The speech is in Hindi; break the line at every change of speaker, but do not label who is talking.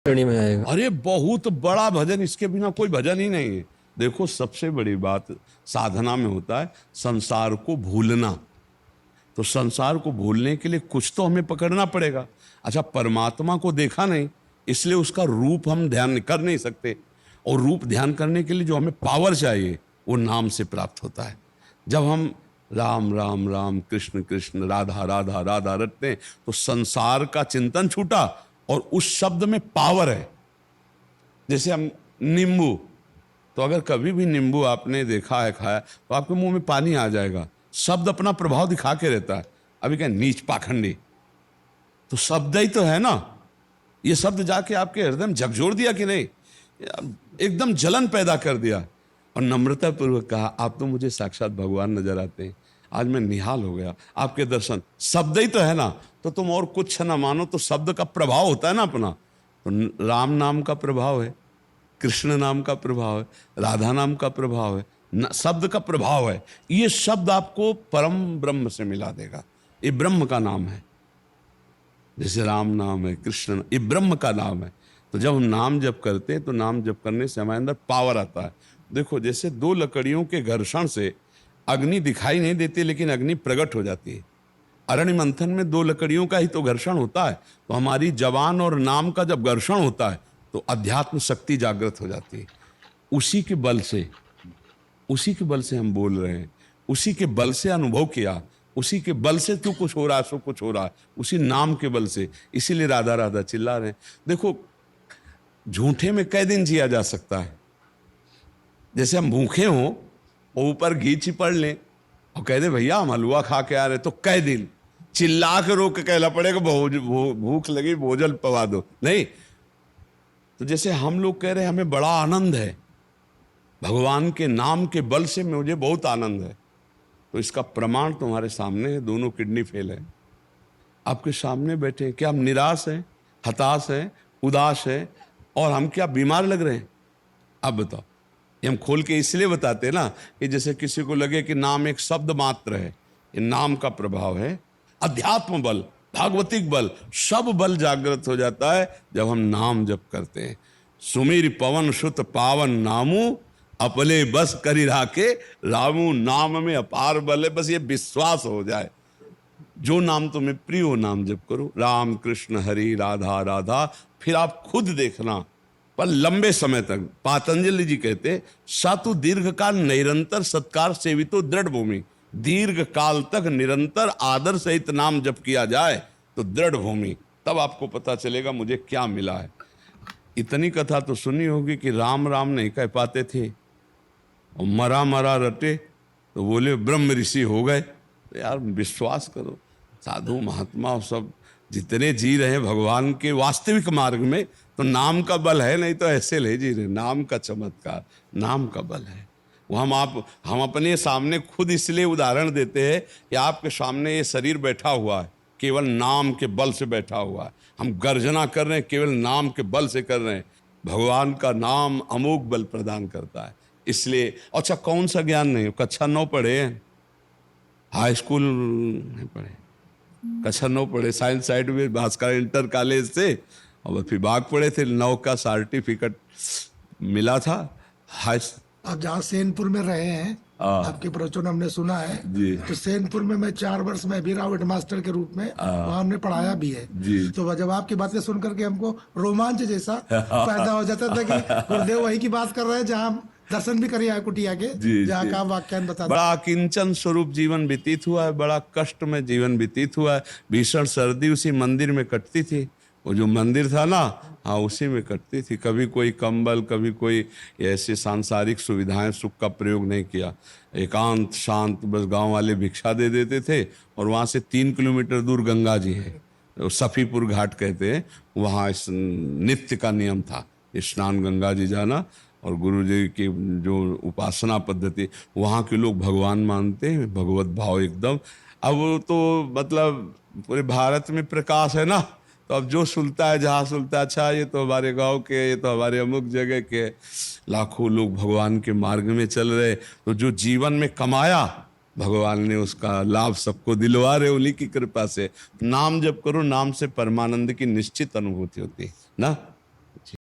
श्रेणी में आएगा।
अरे बहुत बड़ा भजन, इसके बिना कोई भजन ही नहीं है। देखो सबसे बड़ी बात साधना में होता है संसार को भूलना। तो संसार को भूलने के लिए कुछ तो हमें पकड़ना पड़ेगा। अच्छा, परमात्मा को देखा नहीं, इसलिए उसका रूप हम ध्यान कर नहीं सकते। और रूप ध्यान करने के लिए जो हमें पावर चाहिए वो नाम से प्राप्त होता है। जब हम राम राम राम कृष्ण कृष्ण राधा राधा राधा रटते हैं तो संसार का चिंतन छूटा और उस शब्द में पावर है। जैसे हम नींबू, तो अगर कभी भी नींबू आपने देखा है, खाया, तो आपके मुंह में पानी आ जाएगा। शब्द अपना प्रभाव दिखा के रहता है। अभी क्या नीच पाखंडी, तो शब्द ही तो है ना। ये शब्द जाके आपके हृदय में झकझोर दिया कि नहीं, एकदम जलन पैदा कर दिया। और नम्रता पूर्वक कहा, आप तो मुझे साक्षात भगवान नजर आते हैं, आज मैं निहाल हो गया आपके दर्शन। शब्द ही तो है ना, तो तुम और कुछ ना मानो, तो शब्द का प्रभाव होता है ना अपना। तो राम नाम का प्रभाव है, कृष्ण नाम का प्रभाव है, राधा नाम का प्रभाव है, शब्द का प्रभाव है। ये शब्द आपको परम ब्रह्म से मिला देगा। ये ब्रह्म का नाम है। जैसे राम नाम है, कृष्ण, ये ब्रह्म का नाम है। तो जब हम नाम जप करते हैं तो नाम जप करने से हमारे अंदर पावर आता है। देखो जैसे दो लकड़ियों के घर्षण से अग्नि दिखाई नहीं देती, लेकिन अग्नि प्रकट हो जाती है। अरण्य मंथन में दो लकड़ियों का ही तो घर्षण होता है। तो हमारी जबान और नाम का जब घर्षण होता है तो अध्यात्म शक्ति जागृत हो जाती है। उसी के बल से हम बोल रहे हैं, उसी के बल से अनुभव किया, उसी के बल से तू कुछ हो रहा है, सो कुछ हो रहा है, उसी नाम के बल से। इसीलिए राधा राधा चिल्ला रहे हैं। देखो झूठे में कई दिन जिया जा सकता है। जैसे हम भूखे हों और ऊपर घी चिपड़ लें और कह दे भैया हम हलवा खा के आ रहे, तो कई दिन चिल्ला के रोक के कहना पड़ेगा भूख लगी भोजन पवा दो, नहीं। तो जैसे हम लोग कह रहे हैं हमें बड़ा आनंद है, भगवान के नाम के बल से मुझे बहुत आनंद है, तो इसका प्रमाण तुम्हारे सामने है। दोनों किडनी फेल है, आपके सामने बैठे हैं। क्या हम निराश हैं, हताश हैं, उदास हैं, और हम क्या बीमार लग रहे हैं? अब बताओ। ये हम खोल के इसलिए बताते हैं ना कि जैसे किसी को लगे कि नाम एक शब्द मात्र है। ये नाम का प्रभाव है। अध्यात्म बल, भागवतिक बल, सब बल जागृत हो जाता है जब हम नाम जप करते हैं। सुमीर पवन सुत पावन नामू, अपने बस करी राखे रामू। नाम में अपार बल है, बस ये विश्वास हो जाए। जो नाम तुम्हें प्रिय हो नाम जप करो, राम कृष्ण हरि राधा राधा। फिर आप खुद देखना, पर लंबे समय तक। पातंजलि जी कहते, सातु दीर्घ काल निरंतर सत्कार सेवितो दृढ़ भूमि। दीर्घ काल तक निरंतर आदर सहित नाम जप किया जाए तो दृढ़ भूमि, तब आपको पता चलेगा मुझे क्या मिला है। इतनी कथा तो सुनी होगी कि राम राम नहीं कह पाते थे और मरा मरा रटे तो बोले ब्रह्म ऋषि हो गए। तो यार विश्वास करो, साधु महात्मा सब जितने जी रहे हैं भगवान के वास्तविक मार्ग में, तो नाम का बल है, नहीं तो ऐसे ले जी रहे। नाम का चमत्कार, नाम का बल है। वो हम अपने सामने खुद इसलिए उदाहरण देते हैं कि आपके सामने ये शरीर बैठा हुआ है, केवल नाम के बल से बैठा हुआ है। हम गर्जना कर रहे हैं, केवल नाम के बल से कर रहे हैं। भगवान का नाम अमोघ बल प्रदान करता है। इसलिए अच्छा, कौन सा ज्ञान नहीं, कक्षा 9 पढ़े हैं, हाई स्कूल नहीं पढ़े, कक्षा 9 पढ़े, साइंस साइड में भास्कर इंटर कॉलेज से, और फिर बाग पढ़े थे। 9 का सर्टिफिकेट मिला था। हाई
आप जहाँ सैनपुर में रहे हैं, आपके प्रवचन हमने सुना है
जी।
तो सैनपुर में मैं 4 वर्ष में भी राउट मास्टर के रूप में वहाँ हमने पढ़ाया भी है
जी।
तो जब आपकी बातें सुन करके हमको रोमांच जैसा पैदा हो जाता था कि गुरुदेव वही की बात कर रहे हैं जहाँ दर्शन भी करिए कुटिया के, जहाँ का व्याख्यान बता।
बड़ा किंचन स्वरूप जीवन व्यतीत हुआ है, बड़ा कष्ट में जीवन व्यतीत हुआ है। भीषण सर्दी उसी मंदिर में कटती थी। वो जो मंदिर था ना, हाँ उसी में कटती थी। कभी कोई कंबल, कभी कोई ऐसे सांसारिक सुविधाएं, सुख का प्रयोग नहीं किया। एकांत शांत, बस गांव वाले भिक्षा दे देते थे। और वहाँ से 3 किलोमीटर दूर गंगा जी है, सफीपुर घाट कहते हैं, वहाँ इस नित्य का नियम था स्नान गंगा जी जाना। और गुरु जी की जो उपासना पद्धति, वहाँ के लोग भगवान मानते हैं, भगवत भाव एकदम। अब तो मतलब पूरे भारत में प्रकाश है ना, तो अब जो सुनता है, जहाँ सुनता है, अच्छा ये तो हमारे गांव के, ये तो हमारे अमुक जगह के। लाखों लोग भगवान के मार्ग में चल रहे। तो जो जीवन में कमाया, भगवान ने उसका लाभ सबको दिलवा रहे उन्हीं की कृपा से। नाम जप करो, नाम से परमानंद की निश्चित अनुभूति होती है ना।